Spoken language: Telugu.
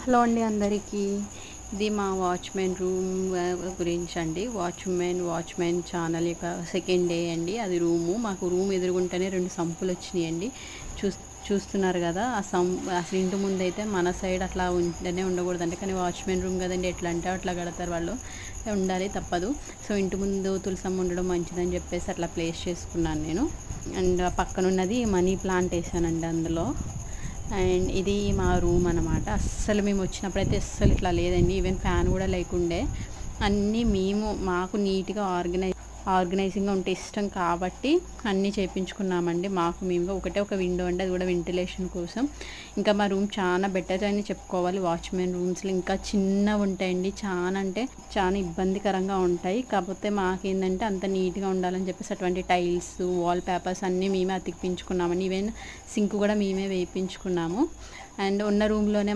హలో అండి అందరికీ. ఇది మా వాచ్మెన్ రూమ్ గురించి అండి. వాచ్మెన్ ఛానల్ యొక్క సెకండ్ డే అండి. అది మాకు రూమ్ ఎదురుగుంటేనే 2 సంపులు వచ్చినాయండి. చూస్తున్నారు కదా. అసలు ఇంటి ముందు అయితే మన సైడ్ అట్లా ఉంటేనే ఉండకూడదండి, కానీ వాచ్మెన్ రూమ్ కదండి, ఎట్లా అంటే అట్లా కడతారు వాళ్ళు, ఉండాలి తప్పదు. సో ఇంటి ముందు తులసమ్మ ఉండడం మంచిదని చెప్పేసి అట్లా ప్లేస్ చేసుకున్నాను నేను. అండ్ పక్కన ఉన్నది మనీ ప్లాంట్ వేసానండి అందులో. అండ్ ఇది మా రూమ్ అనమాట. అస్సలు మేము వచ్చినప్పుడైతే అస్సలు ఇట్లా లేదండి, ఈవెన్ ఫ్యాన్ కూడా లేకుండే. అన్నీ మాకు నీట్గా ఆర్గనైజింగ్గా ఉంటే ఇష్టం కాబట్టి అన్నీ చేయించుకున్నామండి. మేము ఒక విండో అండి, అది కూడా వెంటిలేషన్ కోసం. ఇంకా మా రూమ్ చాలా బెటర్ అని చెప్పుకోవాలి. వాచ్మెన్ రూమ్స్లో ఇంకా చిన్నవి ఉంటాయండి, అంటే చాలా ఇబ్బందికరంగా ఉంటాయి. కాకపోతే మాకేంటంటే అంత నీట్గా ఉండాలని చెప్పేసి అటువంటి టైల్స్, వాల్ పేపర్స్ అన్నీ మేమే అతికిపించుకున్నామండి. ఈవెన్ సింక్ కూడా మేమే వేయించుకున్నాము. అండ్ ఉన్న రూమ్లోనే